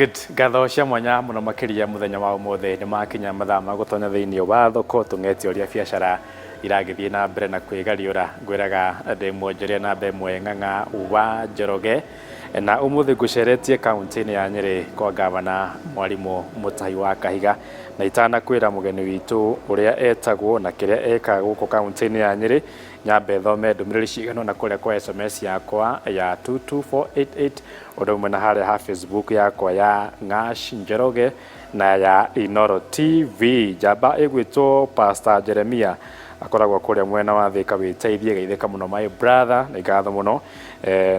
Good. Ngatho cia mwanya muno makiria muthenya wa umuthe ni makinya mathaa ma gutonya thiini wa thoko tungeti uria biacara iragithie na mbere na kwigariura ngwiraga ndi mwonjoria na mbemwe ng'ang'a wa Njoroge na umuthe nguceretie kaunti-ini ya Nyeri kwa gavana Mwalimu Mutahi wa Kahiga na itana kwira mugeni witu uria etagwo na kiria eka guku kaunti-ini ya Nyeri nyambe thome ndumiriri cigano na kuria kwa SMS yakwa ya 22488 udomwe na haria ha Facebook yakwa ya Ng'ash Njoroge na ya Inoro TV. Jamba igwitwo Pastor Jeremia akoragwo kuria mwena wa Thika witeithie geitheka muno my brother na igatho muno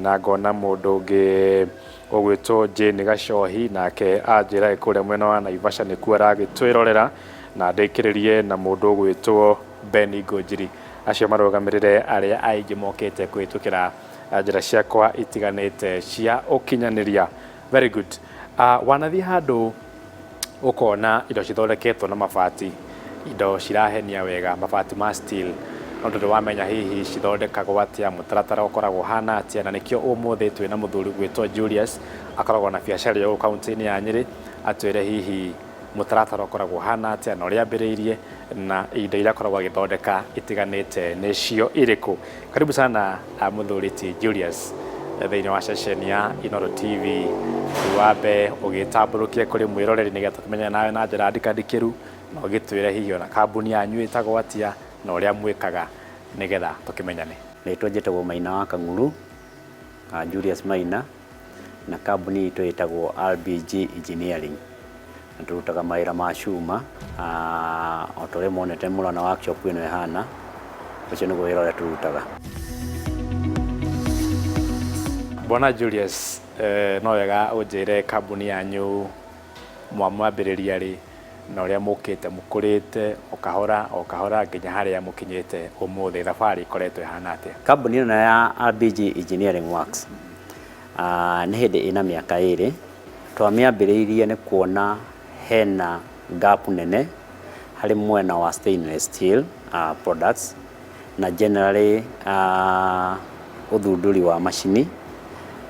na ngona mundu ungi ugwitwo Jane Gacohi nake anjira kuria mwena wa Naivasha ni kuo aragitwirorera na ndikiririe na mundu ugwitwo Beni Ngojiri acio marugamirire aria aingi mokete kwitukira njira ciakwa itiganite cia ukinyaniria. Very good. Wanathi handu ukona indo cithondeketwo na mabati, indo cirahenia wega, mabati ma steel, no ndu wamenya hihi cithondekagwo atia, mutaratara ukoragwo hana atia, na nikio umuthi twina muthuri gwitwo Julius akoragwo na biacara yo kaunti-ini ya Nyeri atwire hihi mutaratara ukoragwo hana atia na uria ambiriirie na indo iria akoragwo agithondeka itiganite nicio iriku. Karibu sana muthuri ti Julius thiini wa session ya Inoro TV. Wambe ugitamburukie kuri mwiroreri nigetha tumenye nawe na njira ndikandikiru na ugitwire hihi ona kambuni yanyu itagwo atia na uria mwikaga nigetha tukimenyane. Nitwa njitagwo Maina wa Kang'uru, Julius Maina, na kambuni itu itagwo RBG Engineering. Turutaga mawira ma cuma o tore monete murana workshop ino ihana ucio niguo wira uria turutaga. Bwana Julius, no wega unjire kambuni yanyu mwambiriria ri na uria mukite mukurite okahora nginya haria mukinyite umuthi thabari ikoretwo ihana atia? Kambuni ino ya RBG Engineering Works ni hindi ina miaka iri twamiambiriirie ni kuona hena gap nene hari mwena wa stainless steel products na generally uthunduri wa machini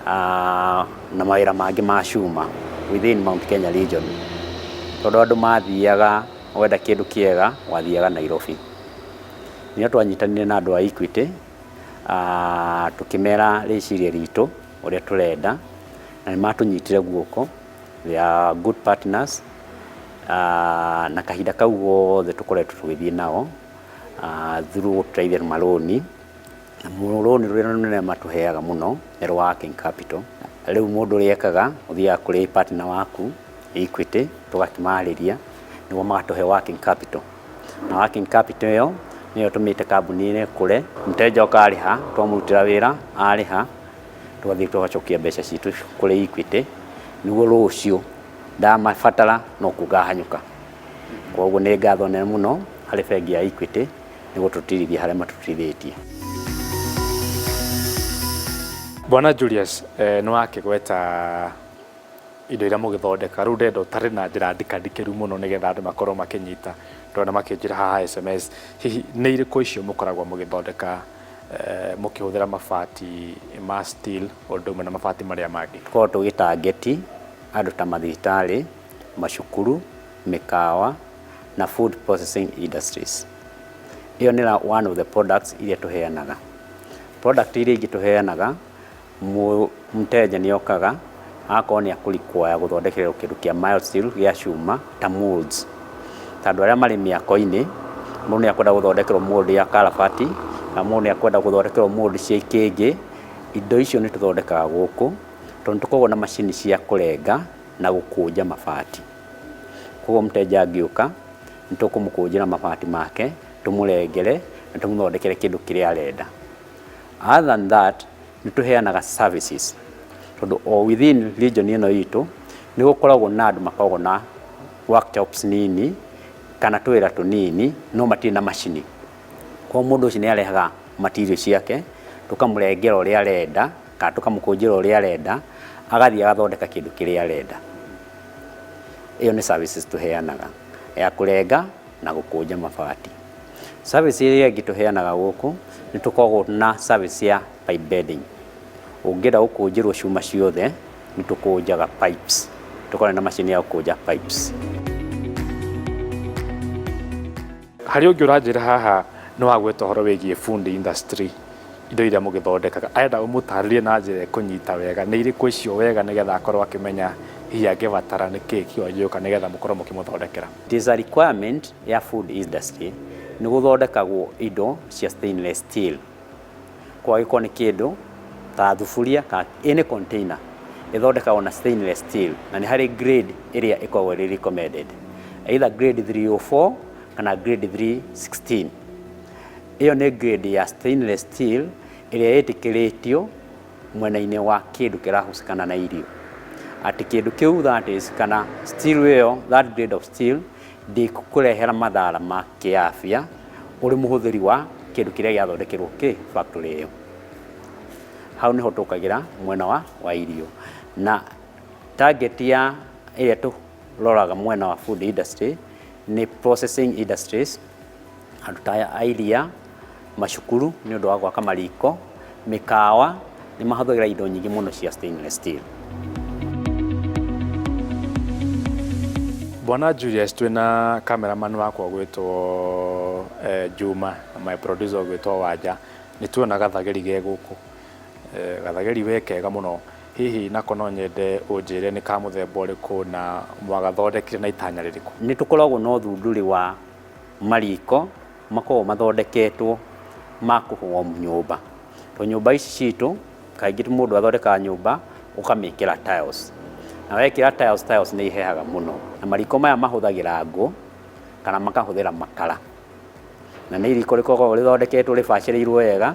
na mawira mangi ma cuma within Mount Kenya region. Tondu andu mathiaga wenda kindu kiega wathiaga Nairobi. Nio twanyitanire na andu a Equity tukimera riciria ritu uria turenda na matunyitire guoko. They are good partners na kahinda kau gothe tukoretwo tugithie nao through trade maloni na muloni rwira matuheaga muno ni working capital. Riu mundu riekaga uthia kuri partner waku Equity tugakimariria niguo magatuhe working capital, na working capital yo niyo tumite kambuni ine kure mteja ukariha twamurutira wira ariha twathie tugacokia mbeca citu kuri Equity niguo rucio ndamabatara no kugahanyuka. Koguo ni ngatho nene muno hari bengi ya Equity niguo tutirithia haria matutithitie. Bwana Julius, no akigweta indo iria mugithondeka riu ndendo tari na njira ndikandikiru muno nigetha andu makorwo makinyita ndona makinjira haha SMS hihi ni iriku icio mukoragwo mugithondeka mukihuthira mabati ma steel odumwe na mabati maria mangi? Ko tugitangeti andu ta mathibitari, macukuru, mikawa na food processing industries. Iyo ni one of the products iria tuheanaga. Product iria ingi tuheanaga mteja ni okaga akorwo ni akurikwaya guthondekerwo kindu kia mild steel gia cuma ta molds. Tandu aria mari miako-ini mundu ni akwenda guthondekerwo mold ya karabati na mundu ni akwenda guthondekerwo mold cia ikingi. Indo icio ni tuthondekaga guku tondu tukoragwo na machine cia kurenga na gukunja mabati. Koguo mteja angiuka nitukumukunjira mabati make tumurengere na tumuthondekere kindu kiria arenda. Other than that nituheanaga services tondu o within region ino itu ni gukoragwo na andu makoragwo na workshops nini kana twira tunini no matiri na machine. Kwa mundu ucio ni arehaga material ciake tukamurengera uria arenda kana tukamukunjira uria arenda agathie agathondeka kindu kiria arenda. Iyo ni services tuheanaga ya kurenga na gukunja mabati. Service iria ingi tuheanaga guku ni tukoragwo na service ya pipe bedding. Ungenda gukunjirwo cuma ciothe ni tukunjaga pipes tukorwo na macini ya gũkũnja pipes. Harĩ ũngĩ ũranjĩra haha nĩ wagweta ũhoro wĩgiĩ food industry, indo iria mũgĩthondekaga, arenda ũmũtarĩrie na njĩra kũnyita wega nĩ irĩkũ icio wega nĩgetha akorwo akĩmenya hihi angĩbatara nĩ kĩĩ kĩonjũka nĩgetha mũkorwo mũkĩmũthondekera. It is a requirement ya food industry nĩ gũthondekagwo indo cia stainless steel. Kwa gĩkorwo nĩ kĩndũ ta thuburia kana any container ĩthondekagwo na stainless steel, na nĩ harĩ grade ĩrĩa ĩkoragwo ĩrĩ recommended, either grade 304 kana grade 316. Iyo nĩ grade ya stainless steel ĩrĩa ĩtĩkĩrĩtio mwena-inĩ wa kĩndũ kĩrahusikana na irio. Atĩ kĩndũ kĩu that is kana steel wheel, that grade of steel ndĩkũrehera mathara ma kĩafya ũrĩ mũhũthĩri wa kĩndũ kĩrĩa gĩathondekerwo factory ĩyo. Hau nĩho tũkagĩra mwena wa irio, na target ya ĩrĩa tũroraga mwena wa food industry nĩ processing industries, andũ ta iria, macukuru nĩ ũndũ wa gwaka mariko, mĩkawa nĩ mahũthagĩra indo nyingĩ mũno cia stainless steel. Bwana Julius, twĩna cameraman wakwa gwĩtwo Juma na my producer gwĩtwo Wanja, nĩ tuona gathageri ge gũkũ, gathageri we kega mũno. Hihi nako no nyende ũnjĩre nĩ ka mũthemba ũrĩkũ na mwagathondekire na itanya rĩrĩkũ? Nĩ tũkoragwo na ũthundũri wa mariko makoragwo mathondeketwo ma kũhũrwo nyũmba. To nyũmba ici citũ kaingĩ mũndũ athondekaga nyũmba ũkamĩkĩra tiles, na wekĩra tiles nĩ ihehaga mũno, na mariko maya mahũthagĩra ngũ kana makahũthĩra makara, na nĩ iriko rĩkoragwo rĩthondeketwo rĩbacĩrĩirwo wega,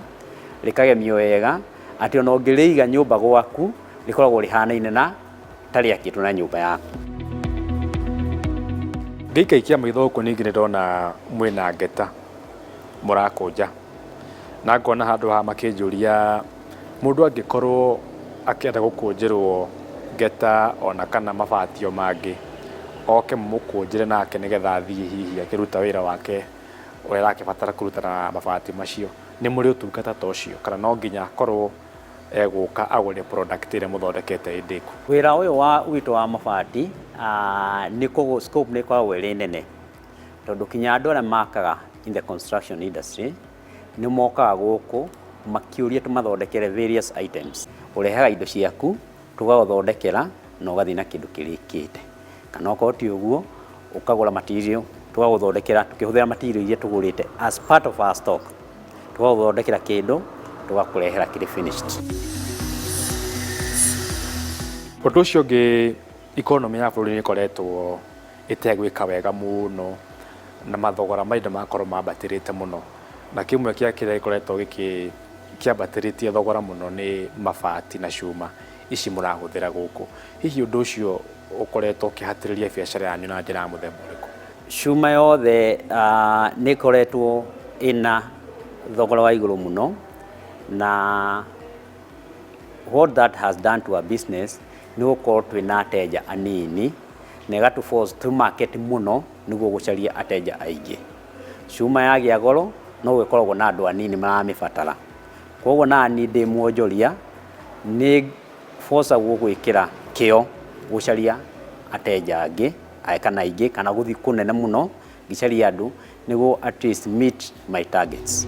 rĩkagemio wega, atĩ ona ũngĩrĩiga nyũmba gwaku rĩkoragwo rĩhanaine na tarĩakĩtwo na nyũmba yaku. Ngĩikaikia maitho gũkũ ningĩ nĩ ndona mwĩna ngeta mũrakũnja, na ngona handũ ha makĩnjũria mũndũ angĩkorwo akĩenda gũkũnjĩrwo ngeta ona kana mabatio mangĩ, oke mũkũnjĩre nake nĩgetha athiĩ hihi akĩruta wĩra wake ũrĩa arakĩbatara kũruta na mabati macio, nĩ mũrĩ ũtungata ta ũcio kana no nginya akorwo egũka agũre product ĩrĩa mũthondekete ĩndĩku? Wĩra ũyũ witũ wa mabati scope nĩ ĩkoragwo ĩrĩ nene, tondũ kinya andũ arĩa makaga in the construction industry nĩ mokaga gũkũ makĩũria tũmathondekere various items. Ũrehaga indo ciaku tũgathondekera na ũgathiĩ na kĩndũ kĩrĩkĩte, kana okorwo ti ũguo ũkagũra material tũgagũthondekera tũkĩhũthĩra material iria tũgũrĩte as part of our stock, tũgagũthondekera kĩndũ tũgakũrehera kĩrĩ finished. Ũndũ ũcio ũngĩ, economy ya bũrũri nĩ ĩkoretwo ĩtegwĩka wega mũno na mathogora ma indo makorwo mambatĩrĩte mũno, na kĩmwe kĩa kĩrĩa gĩkoretwo kĩambatĩrĩtie thogora mũno nĩ mabati na cuma ici mũrahũthĩra gũkũ. Hihi ũndũ ũcio ũkoretwo ũkĩhatĩrĩria biacara yanyu na njĩra mũthemba ũrĩkũ? Cuma yothe nĩ ĩkoretwo ĩna thogora wa igũrũ mũno, na what that has done to our business nĩ gũkorwo twĩna ateja anini na ĩgatũforce to market mũno nĩguo gũcaria ateja aingĩ. Cuma yagĩa goro no gũkoragwo na andũ anini maramĩbatara, koguo nani ndĩ mwonjoria nĩ forceagwo gwĩkĩra kĩo gũcaria ateja angĩ kana aingĩ kana gũthiĩ kũnene mũno ngĩcaria andũ nĩguo at least meet my targets.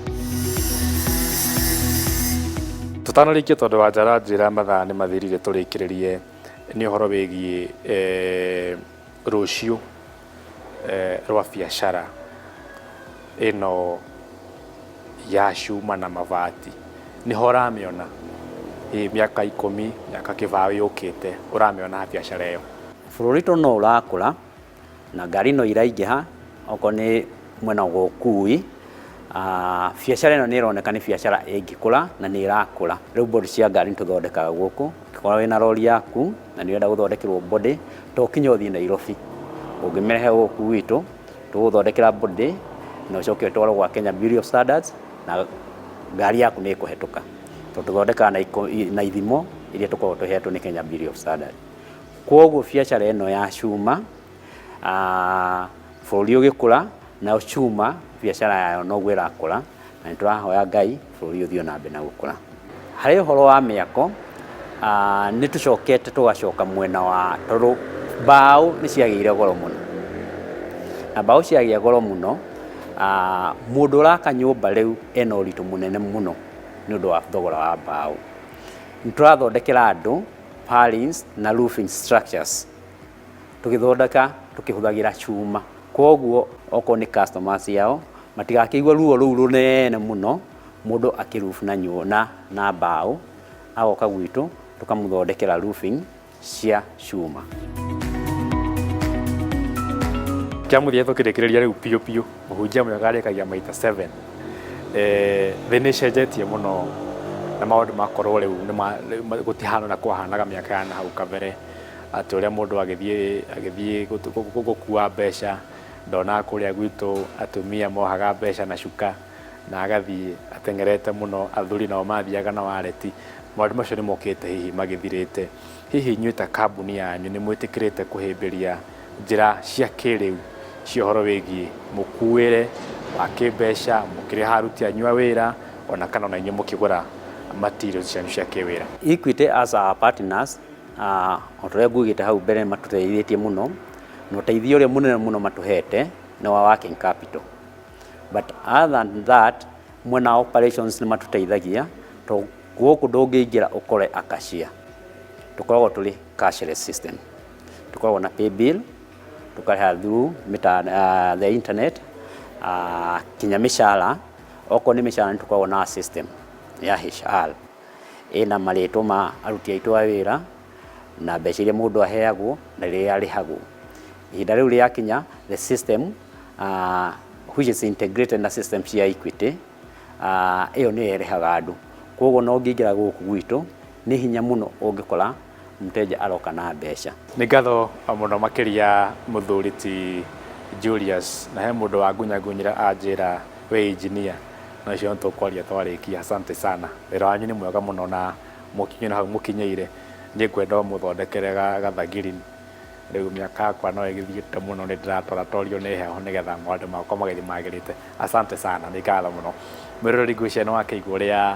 Tũtanarĩkia tondũ Wanja aranjĩra mathaa nĩ mathirire, tũrĩkĩrĩrie nĩ ũhoro wĩgiĩ rũciũ rwa biacara ĩno ya cuma na mabati. Nĩho ũramĩona mĩaka 10 mĩaka kĩbaũ yũkĩte, ũramĩona biacara ĩyo? Bũrũri to no ũrakũra na ngari no iraingĩha, okorwo nĩ mwena wa ũkui. Biacara ĩno nĩ ĩroneka nĩ biacara ĩngĩkũra na nĩ ĩrakũra. Rĩu body cia ngari tũthondekaga gũkũ, ũngĩkorwo wĩna lori yaku na nĩ ũrenda gũthondekerwo body, to kinya ũthiĩ Nairobi, ũngĩmĩrehe gũkũ gwitũ tũgũthondekera body na ũcoke ũtwarwo gwa Kenya Bureau of Standards na ngari yaku nĩ ĩkũhetũka, tondũ tũthondekaga na ithimo iria tũkoragwo tũhetwo nĩ Kenya Bureau of Standards. Koguo biacara ĩno ya cuma bũrũri ũgĩkũra na cuma biacara yayo noguo ĩrakũra, na nĩtũrahoya Ngai bũrũri ũthiĩ na mbere na gũkũra. Harĩ ũhoro wa mĩako nĩ tũcokete tũgacoka mwena wa tondũ Mbao nĩ ciagĩire goro mũno, na mbao ciagĩa goro mũno, mũndũ ũraka nyũmba rĩu ena ũritũ mũnene mũno nĩ ũndũ wa thogora wa mbao. Nĩ tũrathondekera andũ purlins na roofing structures, tũgĩthondeka tũkĩhũthagĩra cuma, koguo okorwo nĩ customers yao matigakĩigua ruo rũu rũnene mũno mũndũ akĩroof na mbao, agoka gwitũ tũkamũthondekera roofing cia cuma. Kĩamũthia tũkĩrĩkĩrĩria rĩu piũ piũ, mũhunjia mwega arĩkagia maita 7. Thĩ nĩ cenjetie mũno na maũndũ makorwo rĩu gũtihana na kwahanaga mĩaka ya nahau kabere, atĩ ũrĩa mũndũ agĩthiĩ gũkua mbeca, ndona kũrĩa gwitũ atumia mohaga mbeca na cuka na agathiĩ ateng'erete mũno, athuri nao mathiaga na waleti. Maũndũ macio nĩ mokĩte hihi magĩthirĩte. Hihi inyuĩ ta kambuni yanyu nĩ mwĩtĩkĩrĩte kũhĩmbĩria njĩra cia kĩrĩu cia ũhoro wĩgiĩ mũkuĩre wa kĩmbeca mũkĩrĩha aruti anyu a wĩra, ona kana ona inyuĩ mũkĩgũra materials cianyu cia kĩwĩra? Equity as our partners, o ũrĩa ngugĩte hau mbere matũteithĩtie mũno, na ũteithio ũrĩa mũnene mũno matũhete nĩ wa working capital. But other than that, mwena operations nĩ matũteithagia, gũkũ ndũngĩingĩra ũkore a cashier. Tũkoragwo tũrĩ cashless system, tũkoragwo na pay bill, tũkarĩha through the internet, kinya mĩcara, okorwo nĩ mĩcara nĩ tũkoragwo na system ya HR ĩna marĩtwa ma aruti aitũ a wĩra na mbeca iria mũndũ aheagwo na rĩrĩa arĩhagwo. Ihinda rĩu rĩakinya, the system which is integrated na system cia Equity, ĩyo nĩyo ĩrĩhaga andũ. Koguo no ũngĩingĩra gũkũ gwitũ nĩ hinya mũno ũngĩkora mteja aroka na mbeca. Nĩ ngatho mũno makĩria mũthuri ti Julius, na he mũndũ wa ngunyangunyĩra anjĩra we engineer, na icio tũkwaria twarĩkia. Asante sana, wĩra wanyu nĩ mwega mũno na mũkinyĩ hau mũkinyĩire. Nĩ ngwenda mũthondekere gathagiri, rĩu mĩaka yakwa no ĩgĩthiĩte mũno, nĩ ndĩratwaratorio nĩ heho nĩgetha maũndũ makwa magĩthiĩ magĩrĩte. Asante sana, nĩ ngatho mũno. Mwĩroreri ngwĩciria nĩ wakĩigua ũrĩa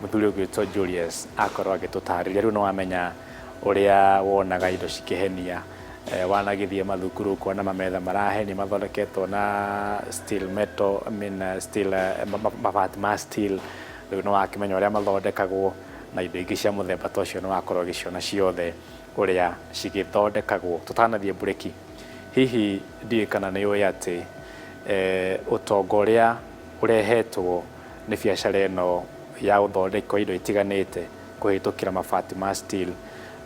mũthuri ũgwĩtwo Julius akorwo agĩtũtarĩria. Rĩu no wamenya ũrĩa wonaga indo cikĩhenia, wanagĩthiĩ mathukuru kuona mametha marahenia mathondeketwo na steel metal, mabati ma steel. Rĩu no wakĩmenya ũrĩa mathondekagwo na indo ingĩ cia mũthemba ta ũcio nĩ wakorwo ũgĩciona ciothe ũrĩa cigĩthondekagwo. Tũtanathiĩ bureki, hihi ndiũĩ kana nĩ ũĩ atĩ ũtonga ũrĩa ũrehetwo nĩ biacara ĩno ya gũthondeka indo itiganĩte kũhĩtũkĩra mabati ma steel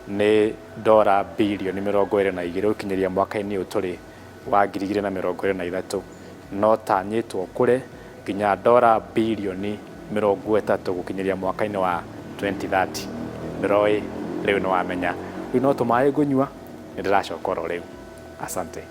nĩ $22 birioni gũkinyĩria mwaka-inĩ ũyũ tũrĩ wa 2023, no tanyĩtwo kũre nginya $30 birioni gũkinyĩria mwaka-inĩ wa 2030. Ndĩroĩ rĩu nĩ wamenya, rĩu no tũmaĩ ngũnyua, nĩ ndĩracoka oro rĩu. Asante.